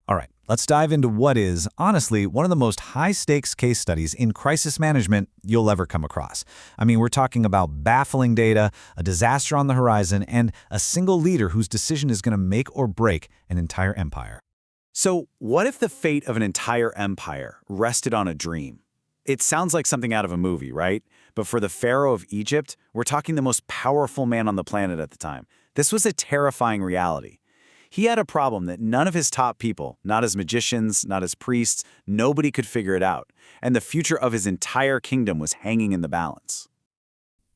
All right, let's dive into what is, honestly, one of the most high-stakes case studies in crisis management you'll ever come across. I mean, we're talking about baffling data, a disaster on the horizon, and a single leader whose decision is going to make or break an entire empire. So, what if the fate of an entire empire rested on a dream? It sounds like something out of a movie, right? But for the Pharaoh of Egypt, we're talking the most powerful man on the planet at the time. This was a terrifying reality. He had a problem that none of his top people, not his magicians, not his priests, nobody could figure it out. And the future of his entire kingdom was hanging in the balance.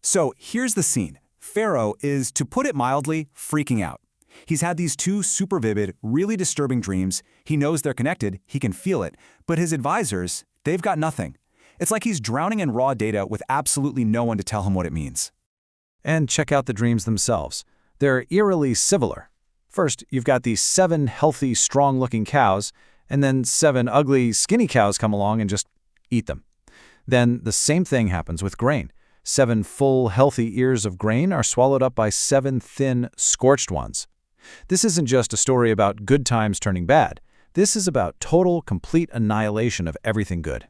So here's the scene. Pharaoh is, to put it mildly, freaking out. He's had these two super vivid, really disturbing dreams. He knows they're connected, he can feel it, but his advisors, they've got nothing. It's like he's drowning in raw data with absolutely no one to tell him what it means. And check out the dreams themselves. They're eerily similar. First, you've got these 7 healthy, strong-looking cows, and then 7 ugly, skinny cows come along and just eat them. Then the same thing happens with grain. 7 full, healthy ears of grain are swallowed up by 7 thin, scorched ones. This isn't just a story about good times turning bad. This is about total, complete annihilation of everything good.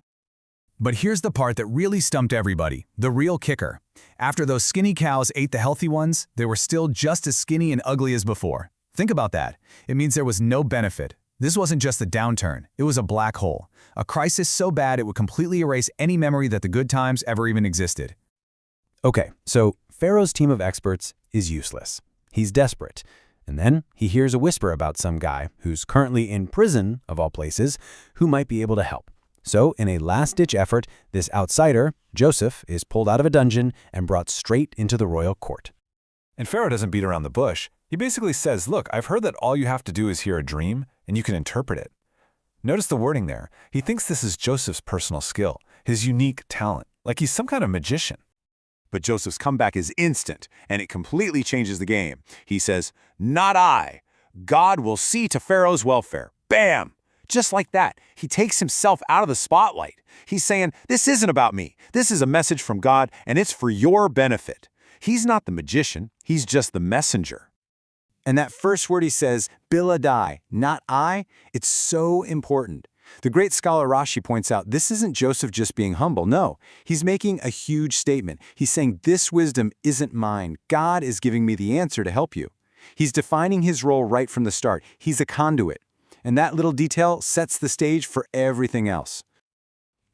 But here's the part that really stumped everybody, the real kicker. After those skinny cows ate the healthy ones, they were still just as skinny and ugly as before. Think about that. It means there was no benefit. This wasn't just a downturn, it was a black hole. A crisis so bad it would completely erase any memory that the good times ever even existed. Okay, so Pharaoh's team of experts is useless. He's desperate. And then he hears a whisper about some guy who's currently in prison, of all places, who might be able to help. So, in a last-ditch effort, this outsider, Joseph, is pulled out of a dungeon and brought straight into the royal court. And Pharaoh doesn't beat around the bush. He basically says, look, I've heard that all you have to do is hear a dream, and you can interpret it. Notice the wording there. He thinks this is Joseph's personal skill, his unique talent, like he's some kind of magician. But Joseph's comeback is instant, and it completely changes the game. He says, not I. God will see to Pharaoh's welfare. Bam! Just like that, he takes himself out of the spotlight. He's saying, this isn't about me. This is a message from God, and it's for your benefit. He's not the magician. He's just the messenger. And that first word he says, biladai, not I, it's so important. The great scholar Rashi points out this isn't Joseph just being humble. No, he's making a huge statement. He's saying this wisdom isn't mine. God is giving me the answer to help you. He's defining his role right from the start. He's a conduit. And that little detail sets the stage for everything else.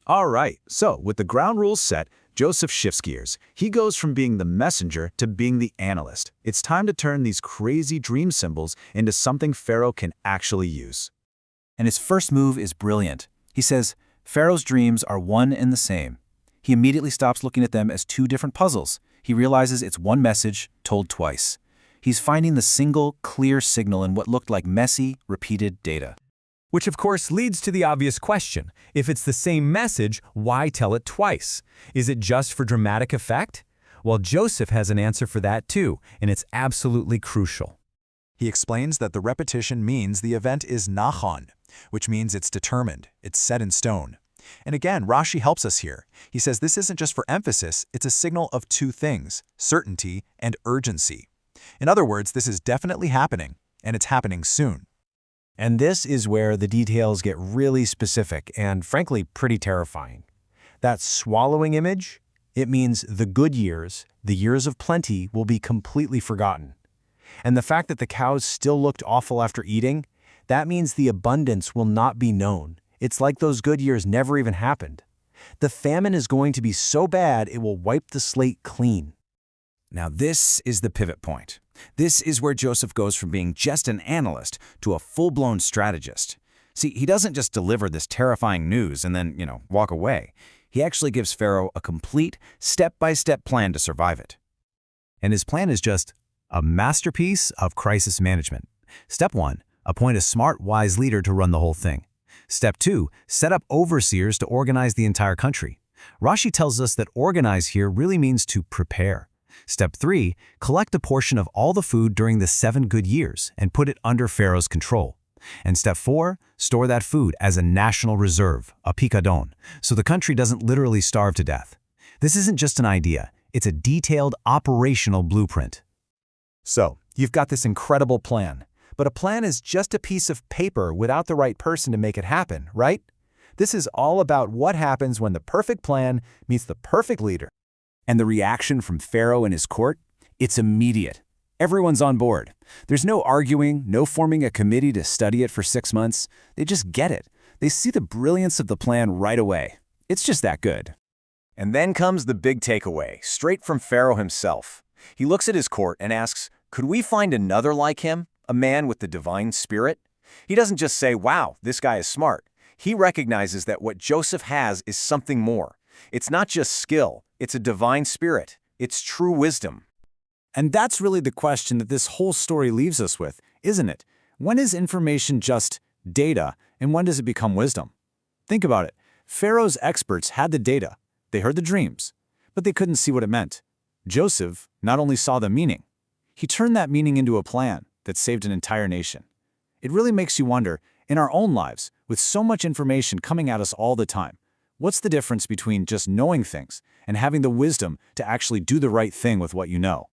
All right, so with the ground rules set, Joseph shifts gears. He goes from being the messenger to being the analyst. It's time to turn these crazy dream symbols into something Pharaoh can actually use. And his first move is brilliant. He says, Pharaoh's dreams are one and the same. He immediately stops looking at them as 2 different puzzles. He realizes it's one message told twice. He's finding the single, clear signal in what looked like messy, repeated data. Which of course leads to the obvious question. If it's the same message, why tell it twice? Is it just for dramatic effect? Well, Joseph has an answer for that too, and it's absolutely crucial. He explains that the repetition means the event is nachon, which means it's determined, it's set in stone. And again, Rashi helps us here. He says this isn't just for emphasis, it's a signal of 2 things, certainty and urgency. In other words, this is definitely happening, and it's happening soon. And this is where the details get really specific and, frankly, pretty terrifying. That swallowing image, it means the good years, the years of plenty, will be completely forgotten. And the fact that the cows still looked awful after eating, that means the abundance will not be known. It's like those good years never even happened. The famine is going to be so bad it will wipe the slate clean. Now this is the pivot point. This is where Joseph goes from being just an analyst to a full-blown strategist. See, he doesn't just deliver this terrifying news and then, walk away. He actually gives Pharaoh a complete, step-by-step plan to survive it. And his plan is just a masterpiece of crisis management. Step 1, appoint a smart, wise leader to run the whole thing. Step 2, set up overseers to organize the entire country. Rashi tells us that organize here really means to prepare. Step 3, collect a portion of all the food during the 7 good years and put it under Pharaoh's control. And Step 4, store that food as a national reserve, a pikadon, so the country doesn't literally starve to death. This isn't just an idea, it's a detailed operational blueprint. So, you've got this incredible plan. But a plan is just a piece of paper without the right person to make it happen, right? This is all about what happens when the perfect plan meets the perfect leader. And the reaction from Pharaoh and his court? It's immediate. Everyone's on board. There's no arguing, no forming a committee to study it for 6 months. They just get it. They see the brilliance of the plan right away. It's just that good. And then comes the big takeaway, straight from Pharaoh himself. He looks at his court and asks, could we find another like him, a man with the divine spirit? He doesn't just say, wow, this guy is smart. He recognizes that what Joseph has is something more. It's not just skill, it's a divine spirit. It's true wisdom. And that's really the question that this whole story leaves us with, isn't it? When is information just data, and when does it become wisdom? Think about it. Pharaoh's experts had the data. They heard the dreams, but they couldn't see what it meant. Joseph not only saw the meaning, he turned that meaning into a plan that saved an entire nation. It really makes you wonder, in our own lives, with so much information coming at us all the time, what's the difference between just knowing things and having the wisdom to actually do the right thing with what you know?